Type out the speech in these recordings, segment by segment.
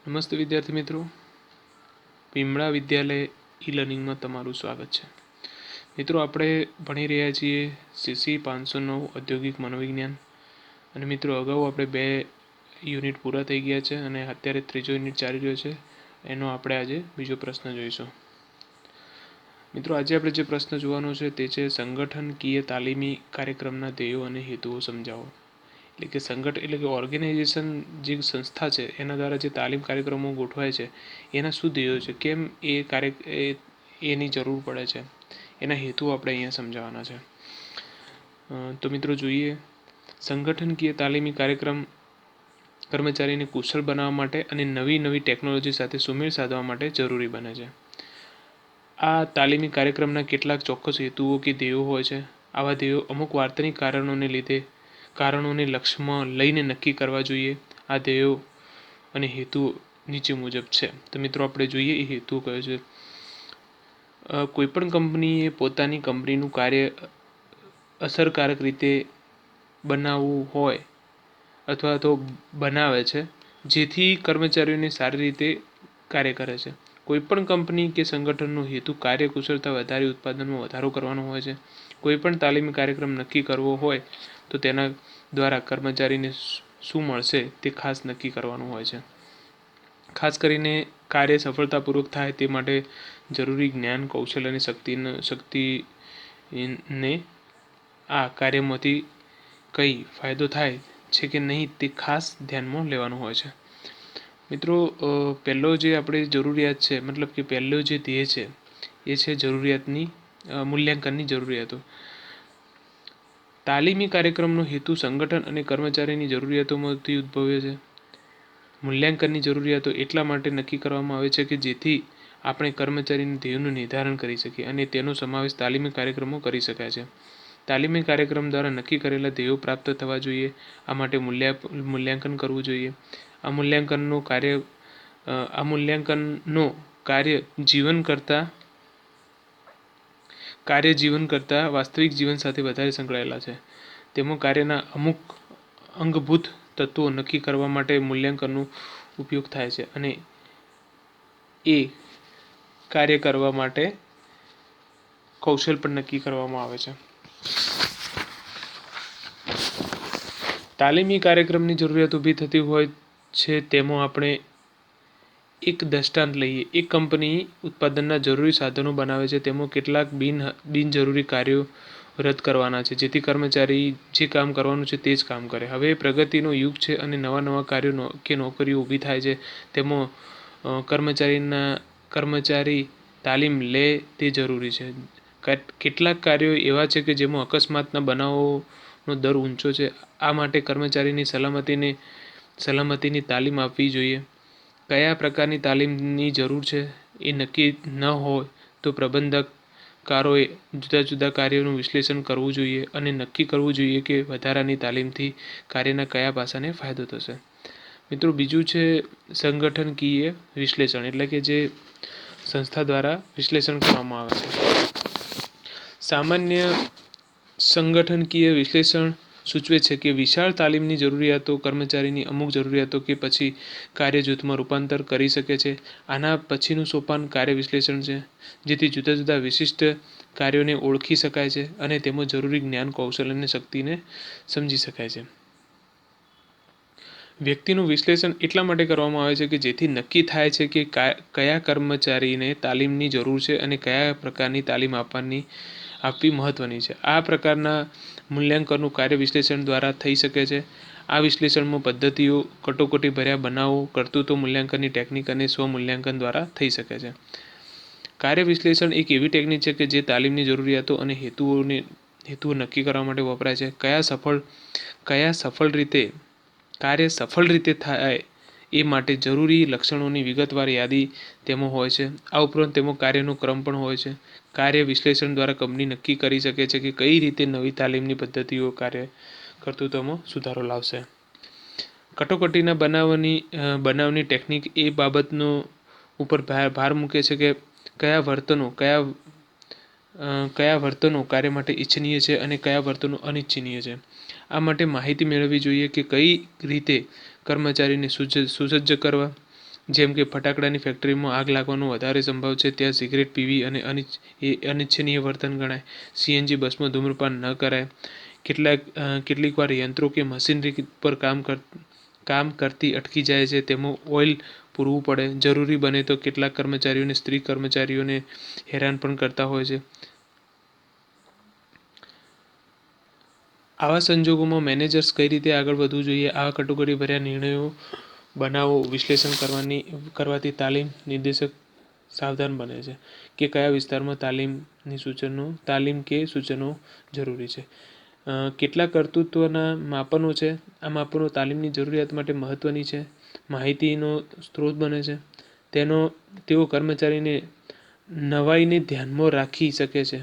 નમસ્તે વિદ્યાર્થી મિત્રો, પીમળા વિદ્યાલય ઈ લર્નિંગમાં તમારું સ્વાગત છે. મિત્રો, આપણે ભણી રહ્યા છીએ CC 509 ઔદ્યોગિક મનોવિજ્ઞાન. અને મિત્રો, અગાઉ આપણે 2 યુનિટ પૂરા થઈ ગયા છે અને અત્યારે ત્રીજો યુનિટ ચાલી રહ્યો છે. એનો આપણે આજે બીજો પ્રશ્ન જોઈશું. મિત્રો, આજે આપણે જે પ્રશ્ન જોવાનો છે તે છે સંગઠનકીય તાલીમી કાર્યક્રમના ધ્યેયો અને હેતુઓ સમજાવો. એટલે કે ઓર્ગેનાઇઝેશન જે સંસ્થા છે એના દ્વારા જે તાલીમ કાર્યક્રમો ગોઠવાય છે એના શું ધ્યેયો છે, કેમ એની જરૂર પડે છે, એના હેતુઓ આપણે અહીંયા સમજાવવાના છે. તો મિત્રો જોઈએ, સંગઠનકીય તાલીમી કાર્યક્રમ કર્મચારીને કુશળ બનાવવા માટે અને નવી ટેકનોલોજી સાથે સુમેળ સાધવા માટે જરૂરી બને છે. આ તાલીમી કાર્યક્રમના કેટલાક ચોક્કસ હેતુઓ કે ધ્યેયો હોય છે. આવા ધ્યેયો અમુક વાર્તનિક કારણોને લક્ષ્યમાં લઈને નક્કી કરવા જોઈએ. આ ધ્યેયો અને હેતુઓ નીચે મુજબ છે. તો મિત્રો, આપણે જોઈએ એ હેતુ કયો છે. કોઈપણ કંપનીએ પોતાની કંપનીનું કાર્ય અસરકારક રીતે બનાવવું હોય અથવા તો બનાવે છે, જેથી કર્મચારીઓને સારી રીતે કાર્ય કરે છે. કોઈપણ કંપની કે સંગઠનનો હેતુ કાર્યકુશળતા વધારી ઉત્પાદનમાં વધારો કરવાનો હોય છે. કોઈપણ તાલીમી કાર્યક્રમ નક્કી કરવો હોય તો તેના દ્વારા કર્મચારીને શું મળશે તે ખાસ નક્કી કરવાનું હોય છે. ખાસ કરીને કાર્ય સફળતાપૂર્વક થાય તે માટે જરૂરી જ્ઞાન, કૌશલ્ય અને શક્તિને આ કાર્યમાંથી કઈ ફાયદો થાય છે કે નહીં તે ખાસ ધ્યાનમાં લેવાનું હોય છે. મિત્રો, પહેલો જે આપણે જરૂરિયાત છે, મતલબ કે પહેલો જે ધ્યેય છે એ છે મૂલ્યાંકનની જરૂરિયાતો. તાલીમી કાર્યક્રમનો હેતુ સંગઠન અને કર્મચારીની જરૂરિયાતોમાંથી ઉદ્ભવે છે. મૂલ્યાંકનની જરૂરિયાતો એટલા માટે નક્કી કરવામાં આવે છે કે જેથી આપણે કર્મચારીના ધ્યેયોનું નિર્ધારણ કરી શકીએ અને તેનો સમાવેશ તાલીમી કાર્યક્રમો કરી શકાય છે. તાલીમી કાર્યક્રમ દ્વારા નક્કી કરેલા ધ્યેયો પ્રાપ્ત થવા જોઈએ. આ માટે મૂલ્યાંકન કરવું જોઈએ. આ મૂલ્યાંકનનો કાર્ય જીવન કરતાં વાસ્તવિક જીવન સાથે વધારે સંકળાયેલા છે. તેમાં કાર્યના અમુક અંગભૂત તત્વો નક્કી કરવા માટે મૂલ્યાંકનનો ઉપયોગ થાય છે અને એ કાર્ય કરવા માટે કૌશલ પણ નક્કી કરવામાં આવે છે. તાલીમી કાર્યક્રમની જરૂરિયાત ઊભી થતી હોય છે તેમાં આપણે એક દ્રષ્ટાંત લઈએ. એક કંપની ઉત્પાદનના જરૂરી સાધનો બનાવે છે. તેમાં કેટલાક બિનજરૂરી કાર્યો રદ કરવાના છે જેથી કર્મચારી જે કામ કરવાનું છે તે જ કામ કરે. હવે પ્રગતિનો યુગ છે અને નવા કાર્યો કે નોકરીઓ ઊભી થાય છે. તેમાં કર્મચારી તાલીમ લે તે જરૂરી છે. કેટલાક કાર્યો એવા છે કે જેમાં અકસ્માતના બનાવોનો દર ઊંચો છે. આ માટે કર્મચારીની સલામતીની તાલીમ આપવી જોઈએ. કયા પ્રકારની તાલીમની જરૂર છે એ નક્કી ન હોય તો પ્રબંધકારોએ જુદા કાર્યોનું વિશ્લેષણ કરવું જોઈએ અને નક્કી કરવું જોઈએ કે વધારાની તાલીમથી કાર્યના કયા પાસાને ફાયદો થશે. મિત્રો, બીજું છે સંગઠનકીય વિશ્લેષણ, એટલે કે જે સંસ્થા દ્વારા વિશ્લેષણ કરવામાં આવે છે. સામાન્ય સંગઠનકીય વિશ્લેષણ સૂચવે છે કે વિશાળ તાલીમની જરૂરિયાતો કર્મચારીની અમુક જરૂરિયાતો કે પછી કાર્ય જૂથમાં રૂપાંતર કરી શકે છે. આના પછીનું સોપાન કાર્ય વિશ્લેષણ છે, જેથી જુદા વિશિષ્ટ કાર્યોને ઓળખી શકાય છે અને તેમાં જરૂરી જ્ઞાન, કૌશલ્ય અને શક્તિને સમજી શકાય છે. વ્યક્તિનું વિશ્લેષણ એટલા માટે કરવામાં આવે છે કે જેથી નક્કી થાય છે કે કયા કર્મચારીને તાલીમની જરૂર છે અને કયા પ્રકારની તાલીમ આપવી મહત્વની છે. આ પ્રકારના મૂલ્યાંકનનું કાર્ય વિશ્લેષણ દ્વારા થઈ શકે છે. આ વિશ્લેષણમાં પદ્ધતિઓ, કટોકટીભર્યા બનાવો, કર્તૃત્વ મૂલ્યાંકનની ટેકનિક અને સ્વ-મૂલ્યાંકન દ્વારા થઈ શકે છે. કાર્ય વિશ્લેષણ એક એવી ટેકનિક છે કે જે તાલીમની જરૂરિયાતો અને હેતુઓ નક્કી કરવા માટે વપરાય છે. કાર્ય સફળ રીતે થાય એ માટે જરૂરી લક્ષણોની વિગતવાર યાદી તેમાં હોય છે. આ ઉપરાંત તેમાં કાર્યનો ક્રમ પણ હોય છે. કાર્ય વિશ્લેષણ દ્વારા કંપની નક્કી કરી શકે છે કે કઈ રીતે નવી તાલીમની પદ્ધતિઓ કાર્ય કર્તૃત્વમાં સુધારો લાવશે. કટોકટીના બનાવની ટેકનિક એ બાબતનો ઉપર ભાર મૂકે છે કે કયા વર્તનો કાર્ય માટે ઇચ્છનીય છે અને કયા વર્તનો અનિચ્છનીય છે. આ માટે માહિતી મેળવવી જોઈએ કે કઈ રીતે કર્મચારીને સુસજ્જ કરવા, જેમ કે ફટાકડાની ફેક્ટરીમાં આગ લાગવાનો વધારે સંભવ છે ત્યાં સિગરેટ પીવી અને અનિચ્છનીય વર્તન ગણાય. સીએનજી બસમાં ધૂમ્રપાન ન કરાય. કેટલીક વાર યંત્રો કે મશીનરી પર કામ કરતી અટકી જાય છે તેમાં ઓઇલ પૂરવું પડે. જરૂરી બને તો કેટલાક કર્મચારીઓને સ્ત્રી કર્મચારીઓને હેરાન પણ કરતા હોય છે. આવા સંજોગોમાં મેનેજર્સ કઈ રીતે આગળ વધવું જોઈએ? આવા કટોકટીભર્યા નિર્ણયો બનાવો વિશ્લેષણ કરવાથી નિર્દેશક સાવધાન બને છે કે કયા વિસ્તારમાં તાલીમ કે સૂચનો જરૂરી છે. કેટલાક કર્તૃત્વના માપનો છે. આ માપનો તાલીમની જરૂરિયાત માટે મહત્વની છે. માહિતીનો સ્ત્રોત બને છે. તેઓ કર્મચારીને નવાઈને ધ્યાનમાં રાખી શકે છે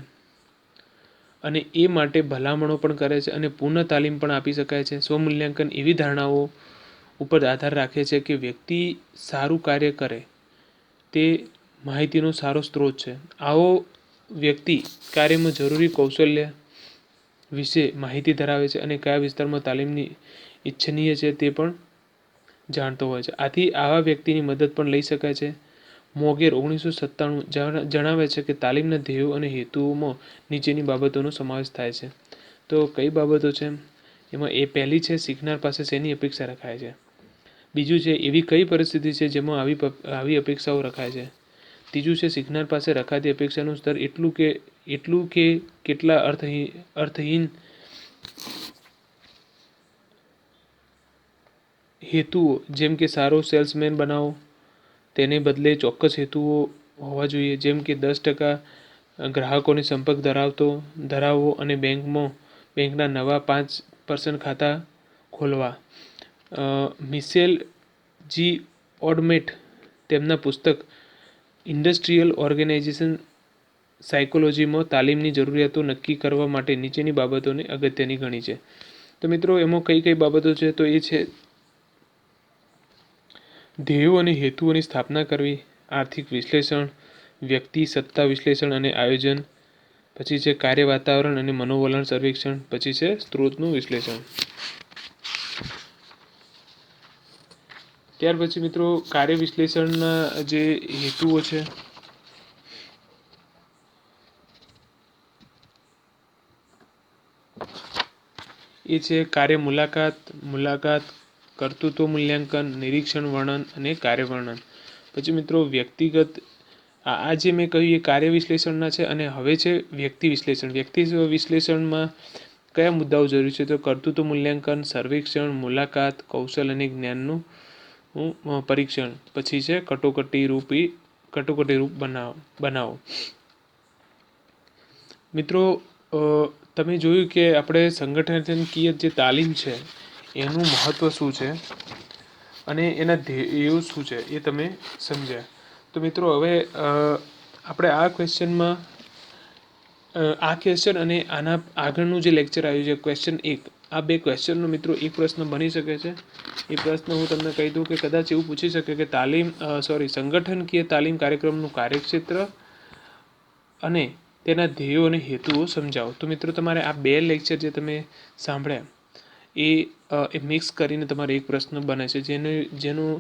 અને એ માટે ભલામણો પણ કરે છે અને પૂર્ણ તાલીમ પણ આપી શકાય છે. સ્વમૂલ્યાંકન એવી ધારણાઓ ઉપર આધાર રાખે છે કે વ્યક્તિ સારું કાર્ય કરે તે માહિતીનો સારો સ્ત્રોત છે. આવો વ્યક્તિ કાર્યમાં જરૂરી કૌશલ્ય વિશે માહિતી ધરાવે છે અને કયા વિસ્તારમાં તાલીમની ઇચ્છનીય છે તે પણ જાણતો હોય છે. આથી આવા વ્યક્તિની મદદ પણ લઈ શકાય છે. મોગેર 1997 જણાવે છે કે તાલીમના ધ્યેયો અને હેતુઓમાં નીચેની બાબતોનો સમાવેશ થાય છે. તો કઈ બાબતો છે એમાં પહેલી છે શીખનાર પાસે શેની અપેક્ષા રખાય છે. બીજું છે એવી કઈ પરિસ્થિતિ છે જેમાં આવી અપેક્ષાઓ રખાય છે. ત્રીજું છે શીખનાર પાસે રખાતી અપેક્ષાનું સ્તર એટલું કે કેટલા અર્થહીન હેતુઓ જેમ કે સારો સેલ્સમેન બનાવો તેને બદલે ચોક્કસ હેતુઓ હોવા જોઈએ જેમ કે 10% ગ્રાહકોની સંપર્ક ધરાવવો અને બેંકના નવા 5% ખાતા ખોલવા. મિશેલ જી ઓડમેટ તેમના પુસ્તક ઇન્ડસ્ટ્રીયલ ઓર્ગેનાઇઝેશન સાયકોલોજીમાં તાલીમની જરૂરિયાતો નક્કી કરવા માટે નીચેની બાબતોને અગત્યની ગણી છે. તો મિત્રો એમાં કઈ બાબતો છે તો એ છે ધ્યેયો અને હેતુઓની સ્થાપના કરવી, આર્થિક વિશ્લેષણ, વ્યક્તિ સત્તા વિશ્લેષણ અને આયોજન, પછી છે કાર્ય વાતાવરણ અને મનોવલણ સર્વેક્ષણ, પછી છે સ્ત્રોતનું વિશ્લેષણ. ત્યાર પછી મિત્રો કાર્ય વિશ્લેષણના જે હેતુઓ છે એ છે કાર્ય મુલાકાત, કર્તૃત્વ મૂલ્યાંકન, નિરીક્ષણ વર્ણન અને કાર્ય વર્ણન. પછી મિત્રો વ્યક્તિગત આ જે મેં કહ્યું એ કાર્ય વિશ્લેષણના છે અને હવે છે વ્યક્તિ વિશ્લેષણ. વ્યક્તિ વિશ્લેષણમાં કયા મુદ્દાઓ જરૂરી છે તો કર્તૃત્વ મૂલ્યાંકન, સર્વેક્ષણ, મુલાકાત, કૌશલ અને જ્ઞાનનું પરીક્ષણ, પછી છે કટોકટી રૂપ બનાવો. મિત્રો તમે જોયું કે આપણે સંગઠનાત્મકીય જે તાલીમ છે એનું મહત્ત્વ શું છે અને એના ધ્યેયો શું છે એ તમે સમજ્યા. તો મિત્રો હવે આપણે આ ક્વેશ્ચન અને આના આગળનું જે લેક્ચર આવ્યું છે ક્વેશ્ચન 1, આ બે ક્વેશ્ચનનો મિત્રો એક પ્રશ્ન બની શકે છે. એ પ્રશ્ન હું તમને કહી દઉં કે કદાચ એવું પૂછી શકે કે સંગઠનકીય તાલીમ કાર્યક્રમનું કાર્યક્ષેત્ર અને તેના ધ્યેયો અને હેતુઓ સમજાવો. તો મિત્રો તમારે આ બે લેક્ચર જે તમે સાંભળ્યા એ મિક્સ કરીને તમારે એક પ્રશ્ન બને છે જેનું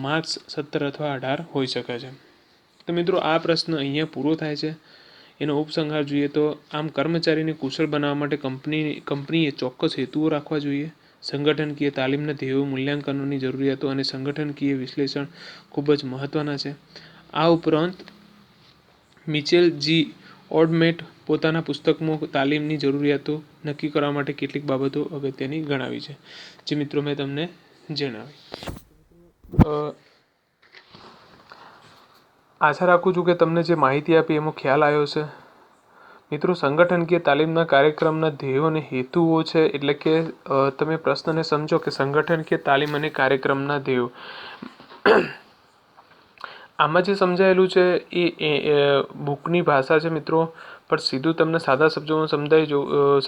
માર્ક્સ 17 અથવા 18 હોઈ શકે છે. તો મિત્રો આ પ્રશ્ન અહીંયા પૂરો થાય છે. એનો ઉપસંહાર જોઈએ તો આમ કર્મચારીને કુશળ બનાવવા માટે કંપનીએ ચોક્કસ હેતુઓ રાખવા જોઈએ. સંગઠનકીય તાલીમના ધ્યેયો, મૂલ્યાંકનોની જરૂરિયાતો અને સંગઠનકીય વિશ્લેષણ ખૂબ જ મહત્ત્વના છે. આ ઉપરાંત મિચેલ જી ઓડમેટ પોતાના પુસ્તકમાં તાલીમની જરૂરિયાતો નક્કી કરવા માટે કેટલીક બાબતો અગત્યની ગણાવી છે જે મિત્રો મેં તમને જણાવી. આશા રાખું છું કે તમને જે માહિતી આપી એમાં ખ્યાલ આવ્યો છે. મિત્રો સંગઠનકીય તાલીમના કાર્યક્રમના ધ્યેયો અને હેતુઓ છે એટલે કે તમે પ્રશ્નને સમજો કે સંગઠનકીય તાલીમ અને કાર્યક્રમના ધ્યેયો. આમાં જે સમજાયેલું છે એ બુકની ભાષા છે મિત્રો, પણ સીધું તમને સાદા શબ્દોમાં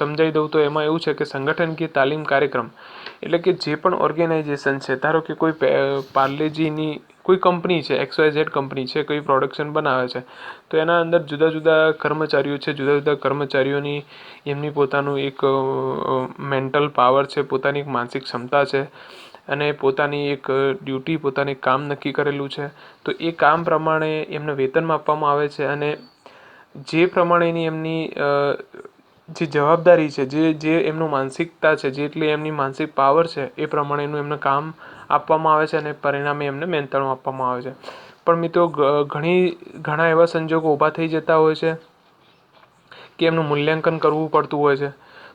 સમજાવી દઉં તો એમાં એવું છે કે સંગઠનકીય તાલીમ કાર્યક્રમ એટલે કે જે પણ ઓર્ગેનાઇઝેશન છે, ધારો કે કોઈ પાર્લેજીની કોઈ કંપની છે, XYZ કંપની છે, કોઈ પ્રોડક્શન બનાવે છે તો એના અંદર જુદા જુદા કર્મચારીઓ છે. જુદા જુદા કર્મચારીઓની એમની પોતાનું એક મેન્ટલ પાવર છે, પોતાની એક માનસિક ક્ષમતા છે અને પોતાની એક ડ્યુટી, પોતાનું એક કામ નક્કી કરેલું છે, તો એ કામ પ્રમાણે એમને વેતન આપવામાં આવે છે. અને જે પ્રમાણેની એમની જે જવાબદારી છે, જે એમનું માનસિકતા છે, જેટલી એમની માનસિક પાવર છે, એ પ્રમાણેનું એમને કામ આપવામાં આવે છે અને પરિણામે એમને મહેનતાણું આપવામાં આવે છે. પણ મિત્રો ઘણા એવા સંજોગો ઊભા થઈ જતા હોય છે કે એમનું મૂલ્યાંકન કરવું પડતું હોય છે.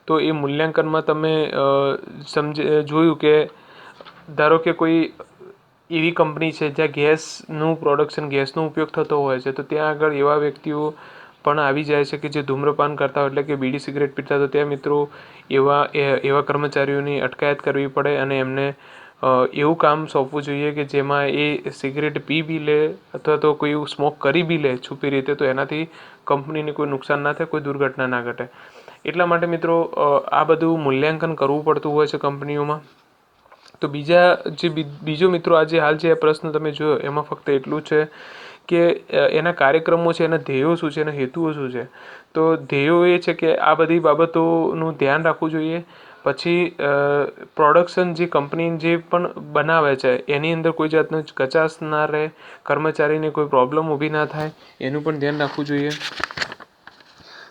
તો એ મૂલ્યાંકનમાં તમે જોયું કે ધારો કે કોઈ એવી કંપની છે જ્યાં ગેસનો ઉપયોગ થતો હોય છે, તો ત્યાં આગળ એવા વ્યક્તિઓ પણ આવી જાય છે કે જે ધૂમ્રપાન કરતા હોય, એટલે કે બીડી સિગરેટ પીતા. તો ત્યાં મિત્રો એવા કર્મચારીઓની અટકાયત કરવી પડે અને એમને એવું કામ સોંપવું જોઈએ કે જેમાં એ સિગરેટ પી લે અથવા તો કોઈ એવું સ્મોક કરી બી લે છુપી રીતે, તો એનાથી કંપનીને કોઈ નુકસાન ના થાય, કોઈ દુર્ઘટના ના ઘટે. એટલા માટે મિત્રો આ બધું મૂલ્યાંકન કરવું પડતું હોય છે કંપનીઓમાં. તો બીજો મિત્રો આજે હાલ જે પ્રશ્ન તમે જોયો એમાં ફક્ત એટલું છે કે એના કાર્યક્રમો છે, એના ધ્યેયો શું છે, એના હેતુઓ શું છે. તો ધ્યેયો એ છે કે આ બધી બાબતોનું ધ્યાન રાખવું જોઈએ. પછી પ્રોડક્શન જે કંપની જે પણ બનાવે છે એની અંદર કોઈ જાતનો કચાશ ના રહે, કર્મચારીને કોઈ પ્રોબ્લેમ ઊભી ના થાય, એનું પણ ધ્યાન રાખવું જોઈએ.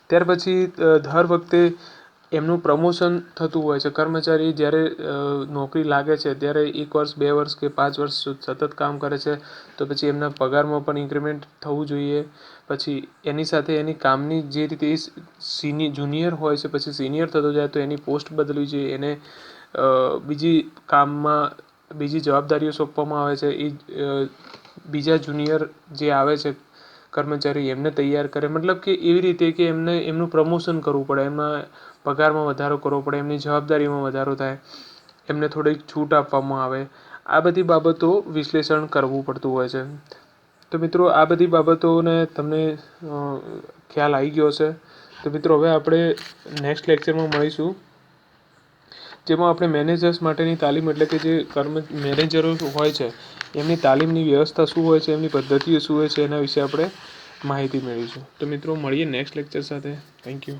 ત્યાર પછી દર વખતે એમનું પ્રમોશન થતું હોય છે. કર્મચારી જ્યારે નોકરી લાગે છે ત્યારે 1 વર્ષ, 2 વર્ષ કે 5 વર્ષ સતત કામ કરે છે, તો પછી એમના પગારમાં પણ ઇન્ક્રીમેન્ટ થવું જોઈએ. પછી એની સાથે એની કામની જે રીતે જુનિયર હોય છે, પછી સિનિયર થતો જાય તો એની પોસ્ટ બદલવી જોઈએ. એને બીજી જવાબદારીઓ સોંપવામાં આવે છે. એ બીજા જુનિયર જે આવે છે કર્મચારી, એમને તૈયાર કરે. મતલબ કે એવી રીતે કે એમનું પ્રમોશન કરવું પડે, એમના પગારમાં વધારો કરવો પડે, એમની જવાબદારીમાં વધારો થાય, એમને થોડીક છૂટ આપવામાં આવે. આ બધી બાબતો વિશ્લેષણ કરવું પડતું હોય છે. તો મિત્રો આ બધી બાબતોને તમને ખ્યાલ આવી ગયો હશે. તો મિત્રો હવે આપણે નેક્સ્ટ લેક્ચરમાં મળીશું, જેમાં આપણે મેનેજર્સ માટેની તાલીમ, એટલે કે જે મેનેજરો હોય છે એમની તાલીમની વ્યવસ્થા શું હોય છે, એમની પદ્ધતિઓ શું હોય છે, એના વિશે આપણે માહિતી મેળવીશું. તો મિત્રો મળીએ નેક્સ્ટ લેક્ચર સાથે. Thank you.